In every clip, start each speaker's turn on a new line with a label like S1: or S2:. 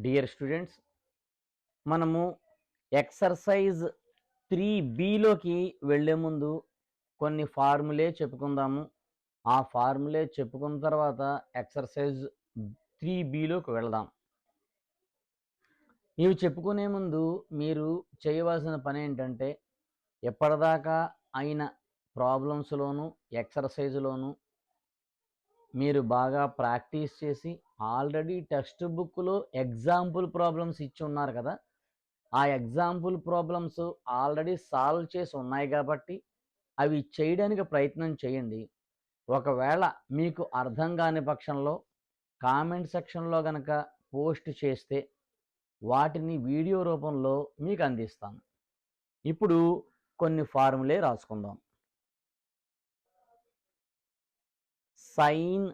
S1: Dear students, మనము exercise 3Bలోకి వెళ్ళే ముందు కొన్ని ఫార్ములే చెప్పుకుందాము. ఆ ఫార్ములే చెప్పుకున్న తర్వాత ఎక్సర్సైజ్ 3Bలోకి వెళదాం. ఇవి చెప్పుకునే ముందు మీరు చేయవలసిన పని ఏంటంటే, ఎప్పటిదాకా అయిన ప్రాబ్లమ్స్లోను ఎక్సర్సైజ్లోను మీరు బాగా ప్రాక్టీస్ చేసి ఆల్రెడీ టెక్స్ట్ బుక్లో ఎగ్జాంపుల్ ప్రాబ్లమ్స్ ఇచ్చి ఉన్నారు కదా, ఆ ఎగ్జాంపుల్ ప్రాబ్లమ్స్ ఆల్రెడీ సాల్వ్ చేసి ఉన్నాయి కాబట్టి అవి చేయడానికి ప్రయత్నం చేయండి. ఒకవేళ మీకు అర్థం కాని పక్షంలో కామెంట్ సెక్షన్లో కనుక పోస్ట్ చేస్తే వాటిని వీడియో రూపంలో మీకు అందిస్తాను. ఇప్పుడు కొన్ని ఫార్ములే రాసుకుందాం. Sine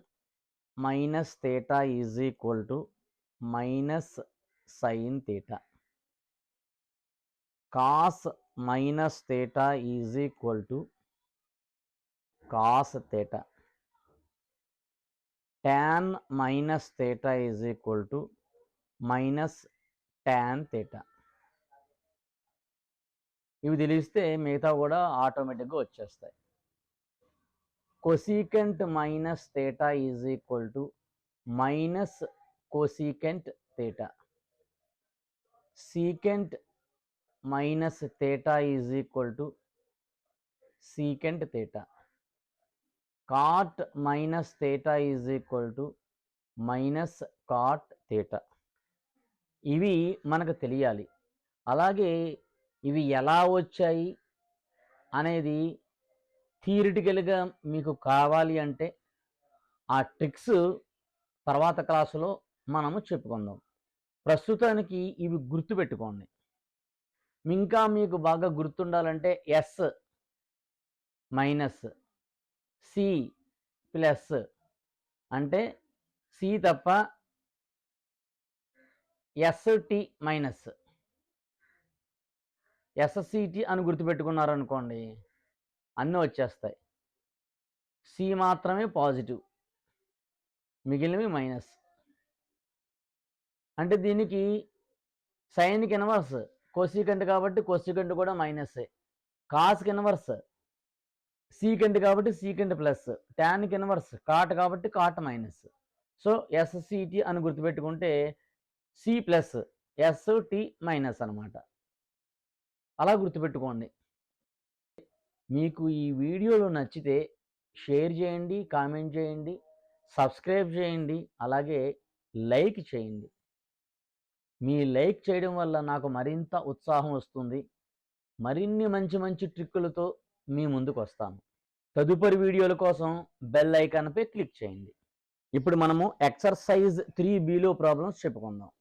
S1: minus theta is equal to minus sine theta. Cos minus theta is equal to cos theta. tan minus theta is equal to minus tan theta. ఇవి తెలిస్తే మిగతా కూడా ఆటోమేటిక్గా వచ్చేస్తాయి. Cosecant minus theta is equal to minus cosecant theta. Secant minus theta is equal to secant theta. Cot minus theta is equal to minus cot theta. ఇవి మనకు తెలియాలి. అలాగే ఇవి ఎలా వచ్చాయి అనేది థియరిటికల్గా మీకు కావాలి అంటే ఆ ట్రిక్స్ తర్వాత క్లాసులో మనము చెప్పుకుందాం. ప్రస్తుతానికి ఇవి గుర్తుపెట్టుకోండి. ఇంకా మీకు బాగా గుర్తుండాలంటే ఎస్ మైనస్ సి ప్లస్ అంటే సి తప్ప ఎస్టి మైనస్ ఎస్సిటి అని గుర్తుపెట్టుకున్నారనుకోండి, అన్నీ వచ్చేస్తాయి. సి మాత్రమే పాజిటివ్, మిగిలినవి మైనస్. అంటే దీనికి సైన్కి ఇన్వర్స్ కోసికెంట్ కాబట్టి కోసికెంట్ కూడా మైనసే. కాస్కి ఇన్వర్స్ సీకెంట్ కాబట్టి సీకెంట్ ప్లస్. ట్యాన్కి ఇన్వర్స్ కాట్ కాబట్టి కాట్ మైనస్. సో ఎస్సిటి అని గుర్తుపెట్టుకుంటే సి ప్లస్ ఎస్టి మైనస్ అనమాట. అలా గుర్తుపెట్టుకోండి. మీకు ఈ వీడియోలు నచ్చితే షేర్ చేయండి, కామెంట్ చేయండి, సబ్స్క్రైబ్ చేయండి, అలాగే లైక్ చేయండి. మీ లైక్ చేయడం వల్ల నాకు మరింత ఉత్సాహం వస్తుంది. మరిన్ని మంచి మంచి ట్రిక్కులతో మీ ముందుకు వస్తాను. తదుపరి వీడియోల కోసం బెల్ ఐకాన్పై క్లిక్ చేయండి. ఇప్పుడు మనము ఎక్సర్సైజ్ 3Bలో ప్రాబ్లమ్స్ చెప్పుకుందాం.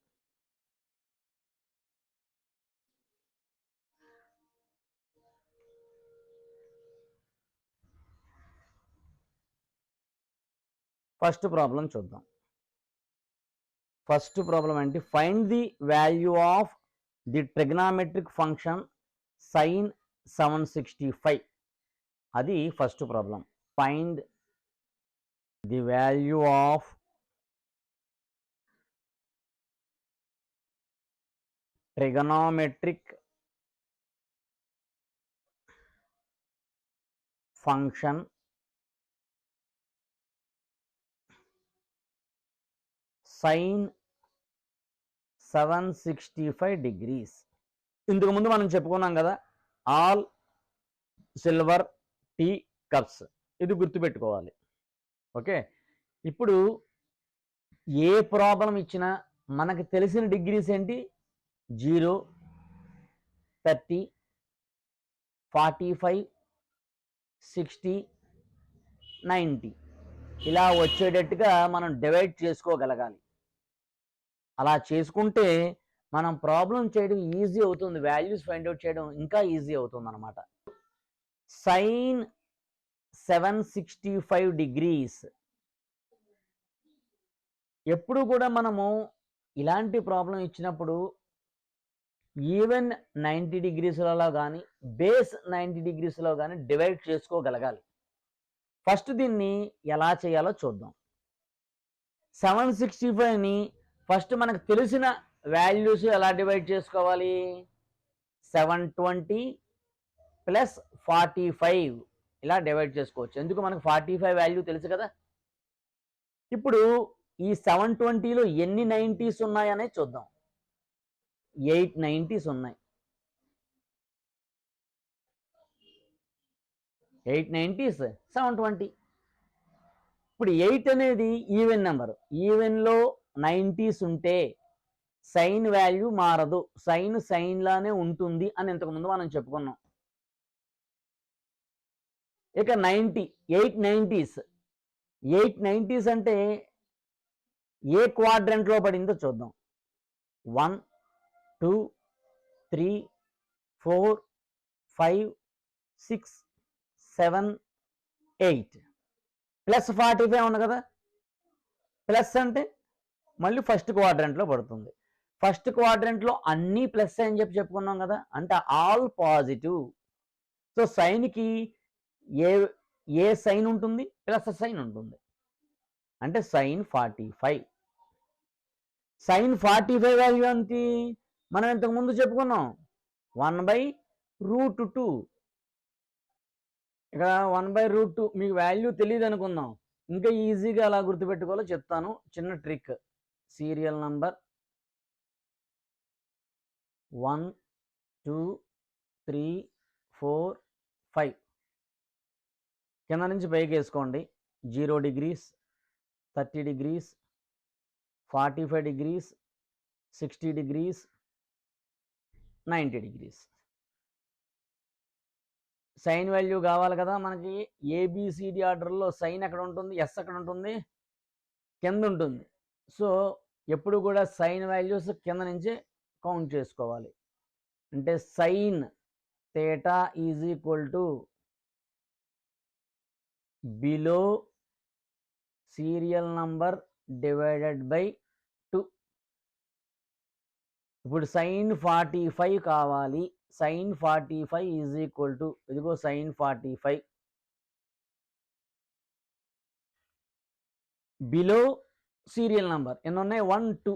S1: ఫస్ట్ ప్రాబ్లం చూద్దాం. ఫస్ట్ ప్రాబ్లం అంటే find the value of the trigonometric function sine 765. అది first problem. Find the value of trigonometric function sine 765 degrees. ఇంతకు ముందు మనం చెప్పుకున్నాం కదా, ఆల్ సిల్వర్ టీ కప్స్. ఇది గుర్తుపెట్టుకోవాలి. ఓకే, ఇప్పుడు ఏ ప్రాబ్లం ఇచ్చినా మనకు తెలిసిన డిగ్రీస్ ఏంటి? 0, 30, 45, 60, 90 ఇలా వచ్చేటట్టుగా మనం డివైడ్ చేసుకోగలగాలి. అలా చేసుకుంటే మనం ప్రాబ్లం చేయడం ఈజీ అవుతుంది, వాల్యూస్ ఫైండ్ అవుట్ చేయడం ఇంకా ఈజీ అవుతుంది అనమాట. Sine 765 degrees. ఎప్పుడు కూడా మనము ఇలాంటి ప్రాబ్లం ఇచ్చినప్పుడు ఈవెన్ 90 డిగ్రీస్లలో కానీ బేస్ 90 డిగ్రీస్లో కానీ డివైడ్ చేసుకోగలగాలి. ఫస్ట్ దీన్ని ఎలా చేయాలో చూద్దాం. 765ని ఫస్ట్ మనకు తెలిసిన వాల్యూస్ ఎలా డివైడ్ చేసుకోవాలి? 720 ప్లస్ 45 ఇలా డివైడ్ చేసుకోవచ్చు. ఎందుకు? మనకు 45 వాల్యూ తెలుసు కదా. ఇప్పుడు ఈ 720లో ఎన్ని 90s ఉన్నాయనేది చూద్దాం. 8 90s ఉన్నాయి. 8 90s 720. ఇప్పుడు 8 అనేది ఈవెన్ నెంబర్. ఈవెన్లో 90s ఉంటే సైన్ వాల్యూ మారదు, సైన్ లానే ఉంటుంది అని ఇంతకుముందు మనం చెప్పుకున్నాం. ఇక 8 90s. 8 90s అంటే ఏ క్వాడ్రంట్లో పడిందో చూద్దాం. 1 2 3 4 5 6 7 8 ప్లస్ 45 ఉంది కదా. ప్లస్ అంటే మళ్ళీ ఫస్ట్ క్వాడ్రంట్లో పడుతుంది. ఫస్ట్ క్వాడ్రంట్లో అన్నీ ప్లస్ అని చెప్పుకున్నాం కదా, అంటే ఆల్ పాజిటివ్. సో సైన్కి ఏ సైన్ ఉంటుంది? ప్లస్ సైన్ ఉంటుంది. అంటే సైన్ 45. సైన్ 45 వాల్యూ అంతే మనం ఇంతకుముందు చెప్పుకున్నాం, 1/√2. ఇక్కడ 1/√2 మీకు వాల్యూ తెలియదు అనుకుందాం. ఇంకా ఈజీగా ఎలా గుర్తుపెట్టుకోవాలో చెప్తాను, చిన్న ట్రిక్. సీరియల్ నంబర్ 1 2 3 4 5 కింద నుంచి పైకి వేసుకోండి. 0 degrees 30 degrees 45 degrees 60 degrees 90 degrees. Sign value కావాలి కదా మనకి. ఏబిసిడి ఆర్డర్లో సైన్ ఎక్కడ ఉంటుంది? ఎస్ ఎక్కడ ఉంటుంది? కింద ఉంటుంది. సో ఎప్పుడు కూడా సైన్ వాల్యూస్ కింద నుంచే కౌంట్ చేసుకోవాలి. అంటే sine theta is equal to below serial number divided by 2. ఇప్పుడు సైన్ 45 కావాలి. సైన్ 45 ఈజ్ ఈక్వల్ టు, ఇదిగో సైన్ 45 బిలో సీరియల్ నంబర్ ఎన్ని ఉన్నాయి? 1 2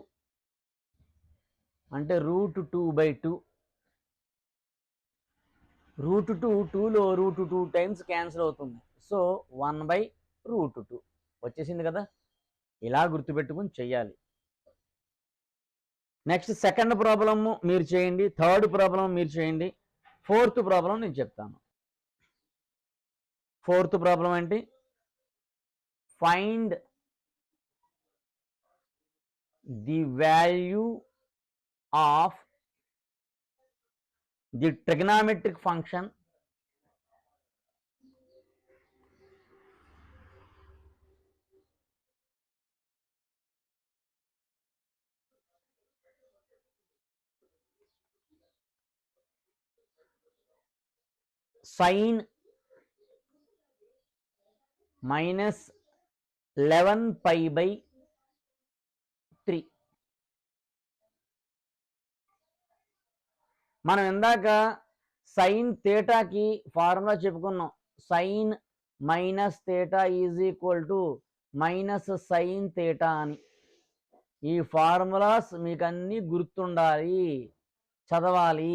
S1: అంటే √2/2. √2 2లో √2 టైమ్స్ క్యాన్సిల్ అవుతుంది. సో 1/√2 వచ్చేసింది కదా. ఇలా గుర్తుపెట్టుకుని చెయ్యాలి. నెక్స్ట్ సెకండ్ ప్రాబ్లమ్ మీరు చేయండి, థర్డ్ ప్రాబ్లం మీరు చేయండి, ఫోర్త్ ప్రాబ్లం నేను చెప్తాను. ఫోర్త్ ప్రాబ్లం ఏంటి? Find the value of the trigonometric function sin minus 11 pi/3. మనం ఇందాక సైన్ థీటాకి ఫార్ములా చెప్పుకున్నాం. Sine minus theta is equal to minus sine theta అని. ఈ ఫార్ములాస్ మీకు అన్నీ గుర్తుండాలి, చదవాలి.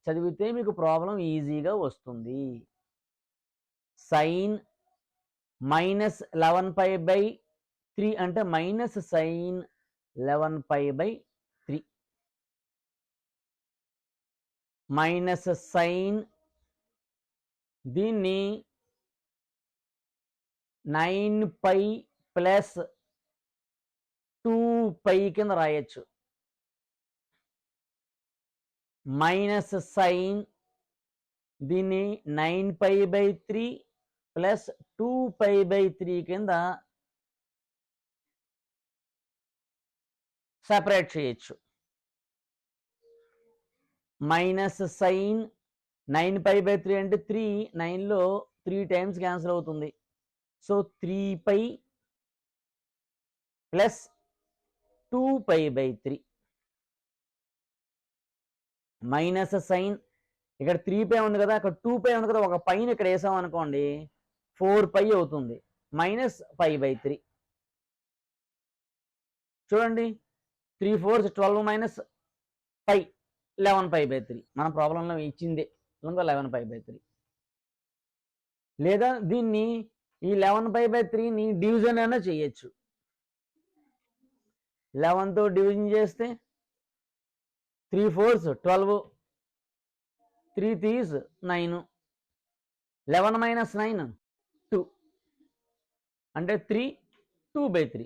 S1: చదివితే మీకు ప్రాబ్లం ఈజీగా వస్తుంది. సైన్ మైనస్ 11 pi/3 అంటే minus sign 11 pi/3 minus sign, దీన్ని 9π ప్లస్ 2π కింద రాయొచ్చు. మైనస్ సైన్, దీన్ని 9π/3 ప్లస్ 2π/3 కింద సెపరేట్ చేయొచ్చు. మైనస్ సైన్ 9π/3 అంటే 3, 9లో 3 టైమ్స్ క్యాన్సిల్ అవుతుంది. సో 3π ప్లస్ 2π/3 మైనస్ సైన్, ఇక్కడ 3π ఉంది కదా, అక్కడ 2π ఉంది కదా, ఒక పైన ఇక్కడ వేసాం అనుకోండి 4π అవుతుంది. మైనస్ π/3 చూడండి, 3 4 12 మైనస్ పై 11π/3 మన ప్రాబ్లంలో ఇచ్చిందే 11π/3. లేదా దీన్ని ఈ 11π/3ని డివిజన్ అయినా చేయొచ్చు. 11తో డివిజన్ చేస్తే 3 4s 12, 3 3s 9, 11 - 9 2, అంటే 3 2/3,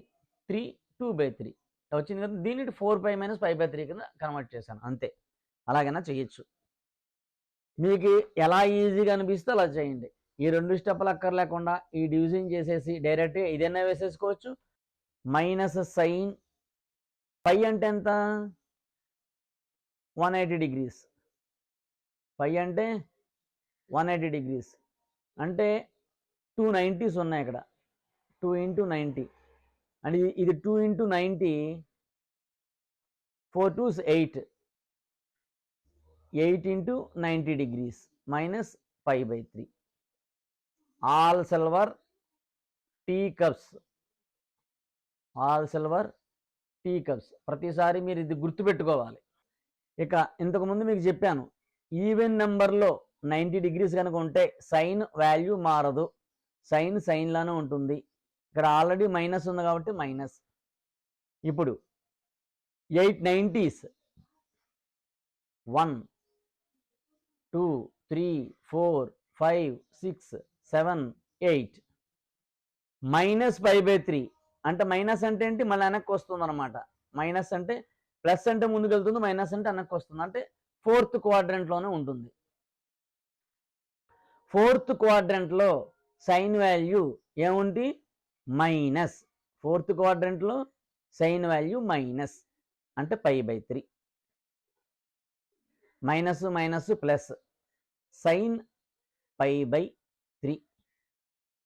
S1: 3 2/3 వచ్చింది కదా. దీన్ని 4π - π/3 కింద కన్వర్ట్ చేశాను, అంతే. అలాగైనా చేయొచ్చు, మీకు ఎలా ఈజీగా అనిపిస్తే అలా చేయండి. ఈ 2 స్టెప్పులు అక్కర్లేకుండా ఈ డివిజన్ చేసేసి డైరెక్ట్గా ఇదైనా వేసేసుకోవచ్చు. మైనస్ సైన్ పై అంటే ఎంత, 180 degrees. పై అంటే 180 degrees అంటే 290s ఉన్నాయి ఇక్కడ. 2 × 90 అంటే ఇది 2 × 90, 4 2s 8, 8 × 90 degrees minus π/3. All silver tea cups, all silver tea cups. ప్రతిసారి మీరు ఇది గుర్తుపెట్టుకోవాలి. ఇక ఇంతకుముందు మీకు చెప్పాను, ఈవెన్ నెంబర్లో 90 degrees కనుక ఉంటే సైన్ వాల్యూ మారదు, సైన్ సైన్లానే ఉంటుంది. ఇక్కడ ఆల్రెడీ మైనస్ ఉంది కాబట్టి మైనస్. ఇప్పుడు 890s 1 2 3 4 5 6 7 8 మైనస్ π/3 అంటే మైనస్ అంటే ఏంటి, మళ్ళీ వెనక్కి వస్తుంది అనమాట. మైనస్ అంటే ప్లస్ అంటే ముందుకు వెళ్తుంది, మైనస్ అంటే వెనక్కి వస్తుంది, అంటే 4th క్వాడ్రంట్లోనే ఉంటుంది. 4th క్వాడ్రంట్లో సైన్ వాల్యూ ఏముంది, మైనస్. 4th క్వాడ్రంట్లో సైన్ వాల్యూ మైనస్ అంటే π/3. Minus minus plus, sine π/3.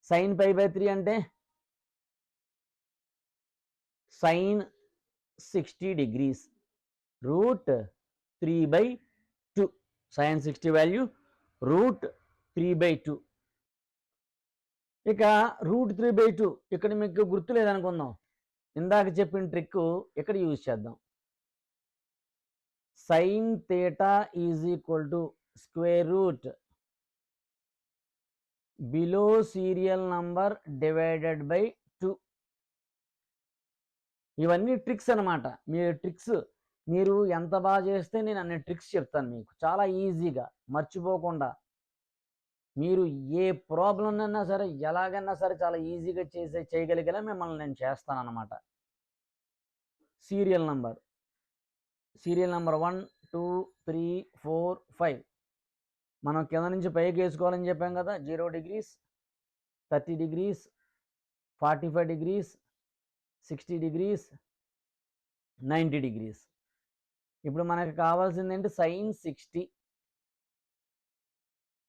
S1: Sine π/3 అంటే సైన్ 60 degrees √3/2. Sign 60 value √3/2. ఇక √3/2 ఇక్కడ మీకు గుర్తు లేదనుకుందాం, ఇందాక చెప్పిన ట్రిక్ ఇక్కడ యూజ్ చేద్దాం. Sine theta is equal to square root below serial number divided by 2. ఇవన్నీ ట్రిక్స్ అనమాట. మీరు ఎంత బాగా చేస్తే నేను అన్ని ట్రిక్స్ చెప్తాను మీకు, చాలా ఈజీగా మర్చిపోకుండా. మీరు ఏ ప్రాబ్లం అయినా సరే ఎలాగైనా సరే చాలా ఈజీగా చేయగలిగేలా మిమ్మల్ని నేను చేస్తానన్నమాట. సీరియల్ నంబర్ 1 2 3 4 5 మనం కింద నుంచి పైకి వేసుకోవాలని చెప్పాం కదా. 0 degrees 30 degrees 45 degrees 60 degrees 90 degrees. ఇప్పుడు మనకు కావాల్సింది ఏంటి, సైన్ 60.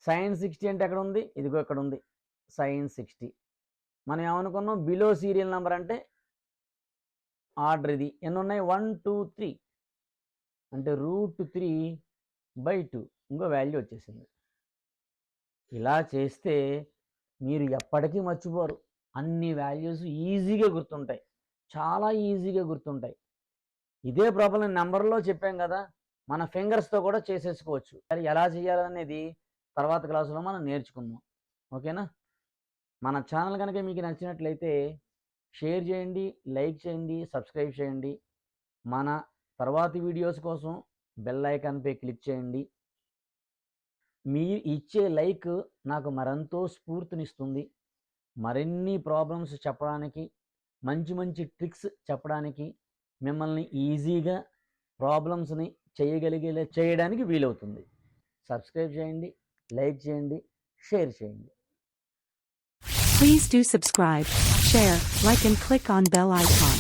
S1: సైన్ 60 అంటే ఎక్కడ ఉంది, ఇదిగో ఇక్కడ ఉంది సైన్ 60. మనం ఏమనుకున్నాం, బిలో సీరియల్ నెంబర్ అంటే ఆర్డర్ ఇది. ఎన్ని ఉన్నాయి, 1 2 3 అంటే √3/2 ఇంకో వాల్యూ వచ్చేసింది. ఇలా చేస్తే మీరు ఎప్పటికీ మర్చిపోరు, అన్ని వాల్యూస్ ఈజీగా గుర్తుంటాయి, చాలా ఈజీగా గుర్తుంటాయి. ఇదే ప్రాబ్లం నెంబర్లో చెప్పాం కదా, మన ఫింగర్స్తో కూడా చేసేసుకోవచ్చు. అది ఎలా చేయాలనేది తర్వాత క్లాసులో మనం నేర్చుకుందాం, ఓకేనా. మన ఛానల్ కనుక మీకు నచ్చినట్లయితే షేర్ చేయండి, లైక్ చేయండి, సబ్స్క్రైబ్ చేయండి. మన తర్వాతి వీడియోస్ కోసం బెల్ ఐకాన్పై క్లిక్ చేయండి. మీరు ఇచ్చే లైక్ నాకు మరెంతో స్ఫూర్తినిస్తుంది. మరిన్ని ప్రాబ్లమ్స్ చెప్పడానికి, మంచి మంచి ట్రిక్స్ చెప్పడానికి, మిమ్మల్ని ఈజీగా ప్రాబ్లమ్స్ని చేయడానికి వీలవుతుంది. సబ్స్క్రైబ్ చేయండి, లైక్ చేయండి, షేర్ చేయండి.
S2: Please do subscribe, share, like and click on bell icon.